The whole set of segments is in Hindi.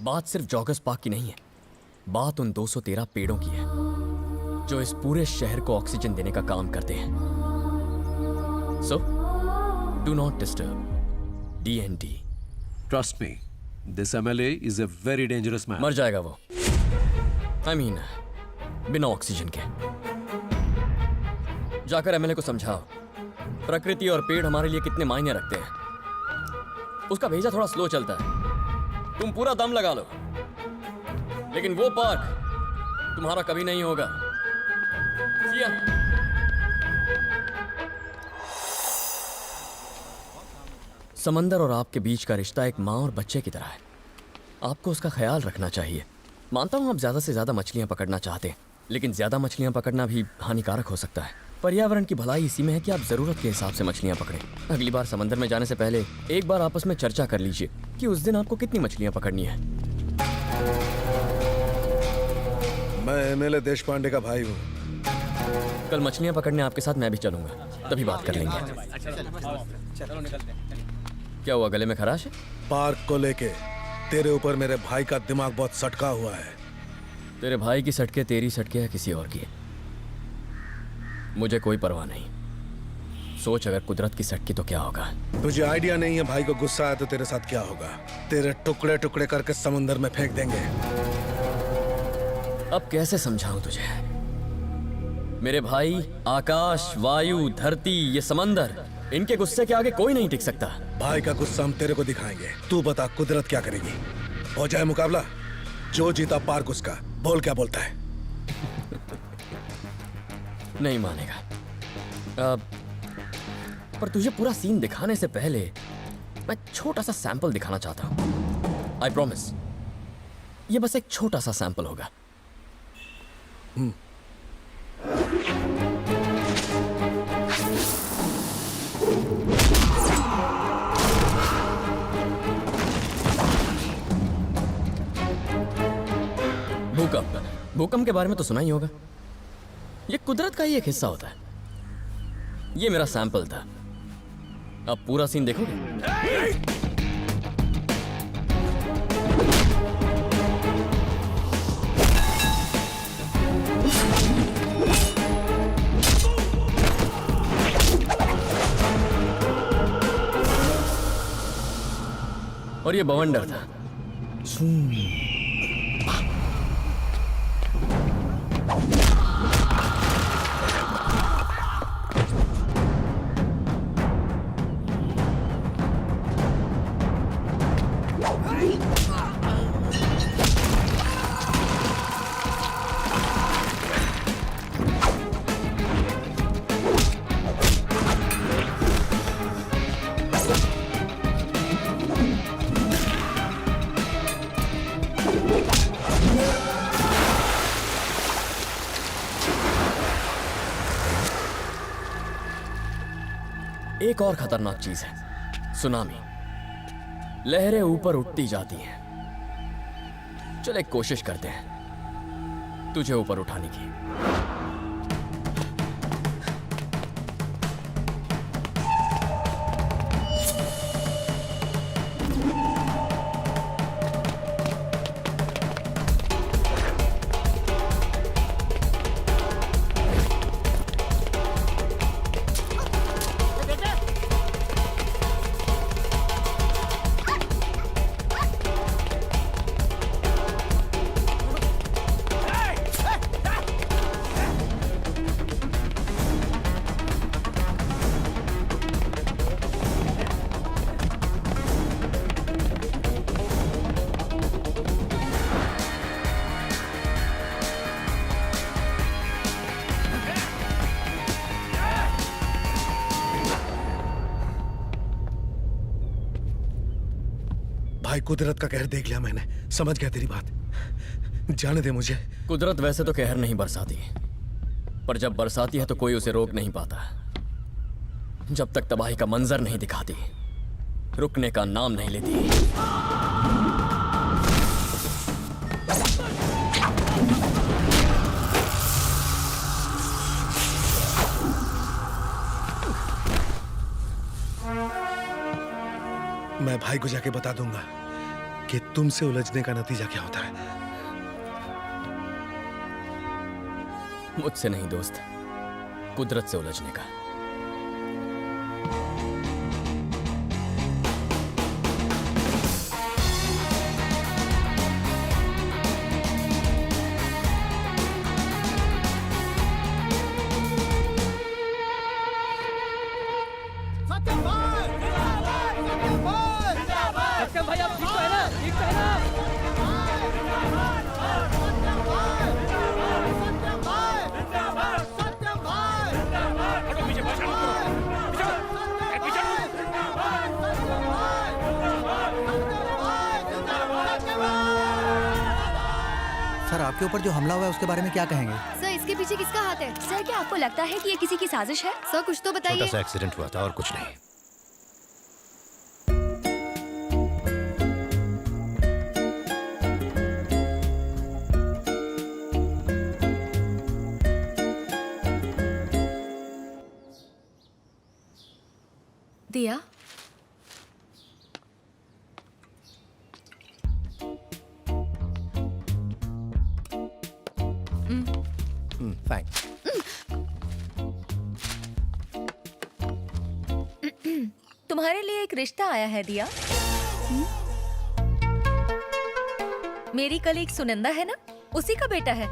बात सिर्फ जॉगर्स पार्क की नहीं है, बात उन 213 पेड़ों की है जो इस पूरे शहर को ऑक्सीजन देने का काम करते हैं। So do not disturb DND। Trust me, this MLA is a very dangerous man. मर जाएगा वो। I mean, बिना ऑक्सीजन के। जाकर MLA को समझाओ प्रकृति और पेड़ हमारे लिए कितने मायने रखते हैं। उसका भेजा थोड़ा स्लो चलता है, तुम पूरा दम लगा लो, लेकिन वो पार्क तुम्हारा कभी नहीं होगा। See ya। समंदर और आपके बीच का रिश्ता एक माँ और बच्चे की तरह है। आपको उसका ख्याल रखना चाहिए। मानता हूं आप ज्यादा से ज्यादा मछलियां पकड़ना चाहते हैं, लेकिन ज्यादा मछलियां पकड़ना भी हानिकारक हो सकता है। पर्यावरण की भलाई इसी में है कि आप जरूरत के हिसाब से मछलियां पकड़ें। अगली बार समंदर में जाने से पहले एक बार आपस में चर्चा कर लीजिए कि उस दिन आपको कितनी मछलियां पकड़नी है। मैं MLA देश पांडे का भाई हूँ। कल मछलियां पकड़ने आपके साथ मैं भी चलूंगा, तभी बात कर लेंगे। क्या हुआ, गले में खराश है? पार्क को लेके तेरे ऊपर मेरे भाई का दिमाग बहुत सटका हुआ है। तेरे भाई की सटके तेरी सटके या किसी और की, मुझे कोई परवाह नहीं। सोच, अगर कुदरत की सटकी तो क्या होगा। तुझे आइडिया नहीं है भाई को गुस्सा आया तो तेरे साथ क्या होगा। तेरे टुकड़े टुकड़े करके समुंदर में फेंक देंगे। अब कैसे समझाऊं तुझे? मेरे भाई, आकाश, वायु, धरती, ये समंदर, इनके गुस्से के आगे कोई नहीं टिक सकता। भाई का गुस्सा हम तेरे को दिखाएंगे। तू बता कुदरत क्या करेगी? हो जाए मुकाबला, जो जीता पार्क उसका। बोल क्या बोलता है? नहीं मानेगा। पर तुझे पूरा सीन दिखाने से पहले मैं छोटा सा सैंपल दिखाना चाहता हूं। आई प्रॉमिस, ये बस एक छोटा सा सैंपल होगा। भूकंप। भूकंप के बारे में तो सुना ही होगा। ये कुदरत का ही एक हिस्सा होता है। ये मेरा सैंपल था। अब पूरा सीन देखोगे? और ये बवंडर था। एक और खतरनाक चीज है, सुनामी। लहरें ऊपर उठती जाती हैं। चल एक कोशिश करते हैं तुझे ऊपर उठाने की। भाई कुदरत का कहर देख लिया मैंने, समझ गया तेरी बात। जाने दे मुझे। कुदरत वैसे तो कहर नहीं बरसाती, पर जब बरसाती है तो कोई उसे रोक नहीं पाता। जब तक तबाही का मंजर नहीं दिखाती, रुकने का नाम नहीं लेती। मैं भाई को जाके बता दूंगा कि तुमसे उलझने का नतीजा क्या होता है। मुझसे नहीं दोस्त, कुदरत से उलझने का। सत्यम भाई आप ठीक तो है ना? ठीक तो है ना? सर आपके ऊपर जो हमला हुआ है उसके बारे में क्या कहेंगे? सर इसके पीछे किसका हाथ है? सर क्या आपको लगता है कि ये किसी की साजिश है? सर कुछ तो बताइए। छोटा सा एक्सीडेंट हुआ था और कुछ नहीं। दिया थैंक्स। तुम्हारे लिए एक रिश्ता आया है दिया। मेरी कलीग सुनंदा है ना, उसी का बेटा है।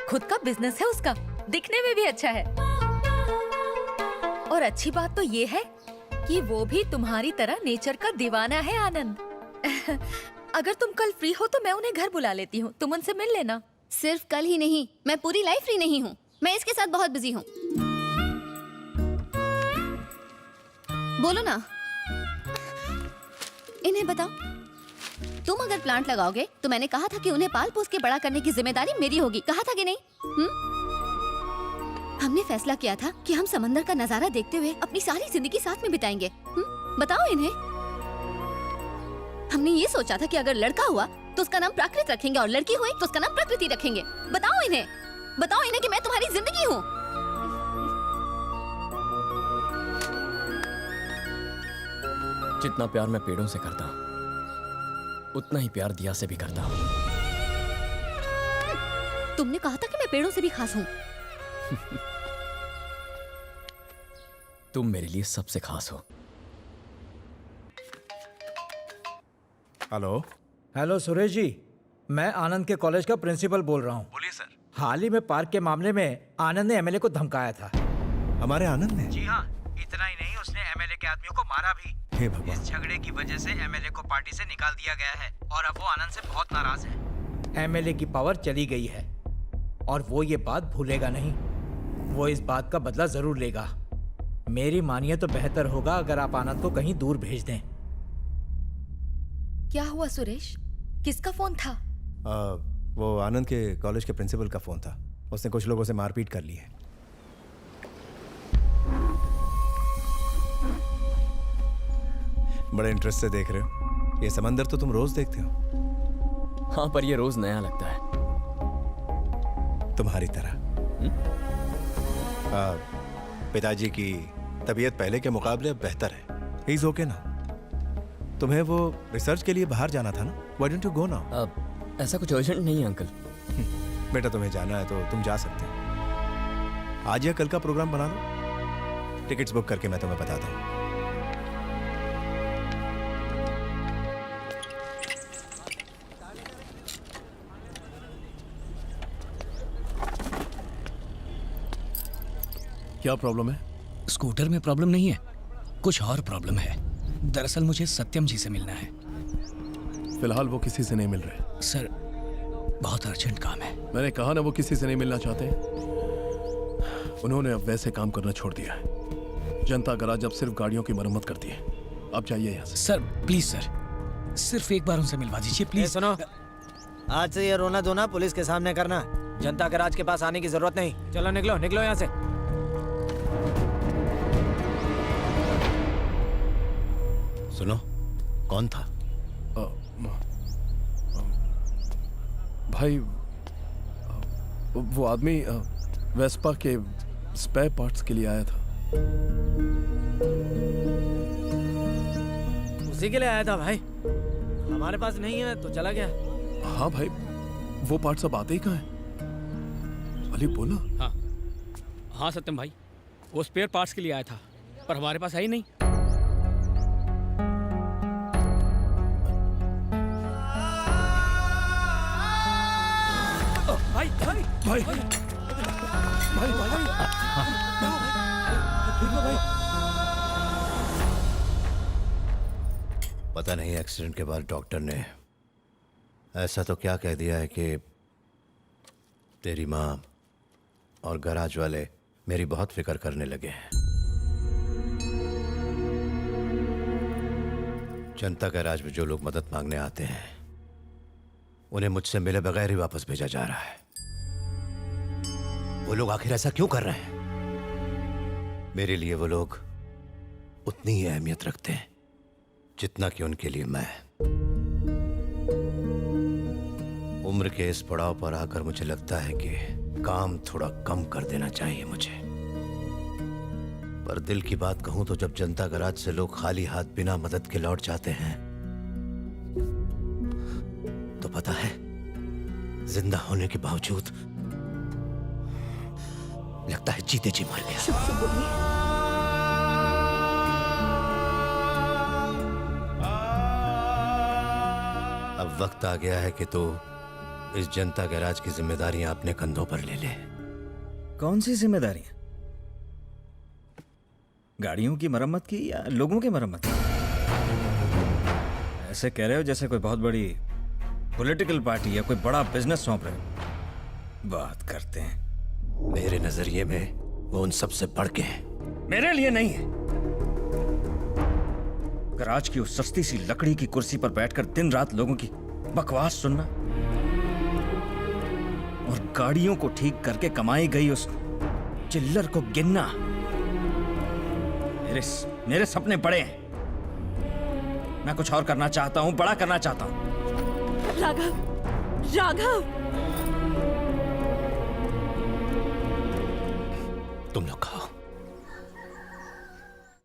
खुद का बिजनेस है उसका, दिखने में भी अच्छा है। और अच्छी बात तो ये है कि वो भी तुम्हारी तरह नेचर का दीवाना है आनंद। अगर तुम कल फ्री हो तो मैं उन्हें घर बुला लेती हूँ, तुम उनसे मिल लेना। सिर्फ कल ही नहीं, मैं पूरी लाइफ फ्री नहीं हूँ। मैं इसके साथ बहुत बिजी हूँ। बोलो ना, इन्हें बताओ। तुम अगर प्लांट लगाओगे तो मैंने कहा था कि उन्हें पाल पोस के बड़ा करने की जिम्मेदारी मेरी होगी। कहा था कि नहीं? हमने फैसला किया था कि हम समंदर का नजारा देखते हुए अपनी सारी जिंदगी साथ में बिताएंगे। बताओ इन्हें। हमने ये सोचा था कि अगर लड़का हुआ तो उसका नाम प्राकृत रखेंगे और लड़की हुई तो उसका नाम प्रकृति रखेंगे। बताओ इन्हें कि मैं तुम्हारी जिंदगी हूँ। जितना प्यार मैं पेड़ों से करता हूं, उतना ही प्यार दिया से भी करता हूं। तुमने कहा था कि मैं पेड़ों से भी खास हूँ। तुम मेरे लिए सबसे खास हो। हेलो हेलो सुरेश जी, मैं आनंद के कॉलेज का प्रिंसिपल बोल रहा हूँ। बोलिए सर। हाल ही में पार्क के मामले में आनंद ने एमएलए को धमकाया था। हमारे आनंद ने? जी हाँ, इतना ही नहीं, उसने एमएलए के आदमियों को मारा भी। हे भगवान। इस झगड़े की वजह से एमएलए को पार्टी से निकाल दिया गया है और अब वो आनंद से बहुत नाराज है। एमएलए की पावर चली गई है और वो ये बात भूलेगा नहीं। वो इस बात का बदला जरूर लेगा। मेरी मानिए तो बेहतर होगा अगर आप आनंद को कहीं दूर भेज दें। क्या हुआ सुरेश? किसका फोन था? वो आनंद के कॉलेज के प्रिंसिपल का फोन था। उसने कुछ लोगों से मारपीट कर ली है। बड़े इंटरेस्ट से देख रहे हो। ये समंदर तो तुम रोज देखते हो। हाँ, पर ये रोज नया लगता है। तुम्हारी तरह। पिताजी की तबीयत पहले के मुकाबले अब बेहतर है। ही इज ओके ना। तुम्हें वो रिसर्च के लिए बाहर जाना था ना? Why don't you go now? अब ऐसा कुछ अर्जेंट नहीं है अंकल। बेटा तुम्हें जाना है तो तुम जा सकते हो। आज या कल का प्रोग्राम बना लो। टिकट्स बुक करके मैं तुम्हें बताता हूँ। क्या प्रॉब्लम है? स्कूटर में प्रॉब्लम नहीं है, कुछ और प्रॉब्लम है। दरअसल मुझे सत्यम जी से मिलना है। फिलहाल वो किसी से नहीं मिल रहे। सर बहुत अर्जेंट काम है। मैंने कहा ना वो किसी से नहीं मिलना चाहते। उन्होंने अब वैसे काम करना छोड़ दिया है। जनता गराज अब सिर्फ गाड़ियों की मरम्मत करती है। अब जाइए यहाँ से। सर प्लीज सर, सिर्फ एक बार उनसे मिलवा दीजिए प्लीज। सुनो, आज से ये रोना धोना पुलिस के सामने करना। जनता गराज के पास आने की जरूरत नहीं। चलो निकलो निकलो यहाँ से। सुनो, कौन था? भाई, वो आदमी वेस्पा के स्पेयर पार्ट्स के लिए आया था। उसी के लिए आया था भाई। हमारे पास नहीं है तो चला गया। हाँ भाई, वो पार्ट सब आते ही कहाँ हैं? अली बोला। हाँ हाँ सत्यम भाई, वो स्पेयर पार्ट्स के लिए आया था, पर हमारे पास है ही नहीं। भाई भाई भाई भाई भाई पता नहीं एक्सीडेंट के बाद डॉक्टर ने ऐसा तो क्या कह दिया है कि तेरी माँ और गराज वाले मेरी बहुत फिक्र करने लगे हैं। जनता गैराज में जो लोग मदद मांगने आते हैं उन्हें मुझसे मिले बगैर ही वापस भेजा जा रहा है। वो लोग आखिर ऐसा क्यों कर रहे हैं? मेरे लिए वो लोग उतनी ही अहमियत रखते हैं जितना कि उनके लिए मैं। उम्र के इस पड़ाव पर आकर मुझे लगता है कि काम थोड़ा कम कर देना चाहिए मुझे। पर दिल की बात कहूं तो जब जनता गराज से लोग खाली हाथ बिना मदद के लौट जाते हैं तो पता है, जिंदा होने के बावजूद लगता है जीते जी मर गया। अब वक्त आ गया है कि तू इस जनता गैराज की जिम्मेदारियां अपने कंधों पर ले ले। कौन सी जिम्मेदारियां? गाड़ियों की मरम्मत की या लोगों की मरम्मत की? ऐसे कह रहे हो जैसे कोई बहुत बड़ी पॉलिटिकल पार्टी या कोई बड़ा बिजनेस सौंप रहे हो। बात करते हैं। मेरे नजरिए में वो उन सबसे बढ़ के हैं। मेरे लिए नहीं है। गराज की उस सस्ती सी लकड़ी की कुर्सी पर बैठकर दिन रात लोगों की बकवास सुनना और गाड़ियों को ठीक करके कमाई गई उस चिल्लर को गिनना, मेरे सपने बड़े हैं। मैं कुछ और करना चाहता हूं, बड़ा करना चाहता हूं। राघव, राघव, तुम लोग खाओ।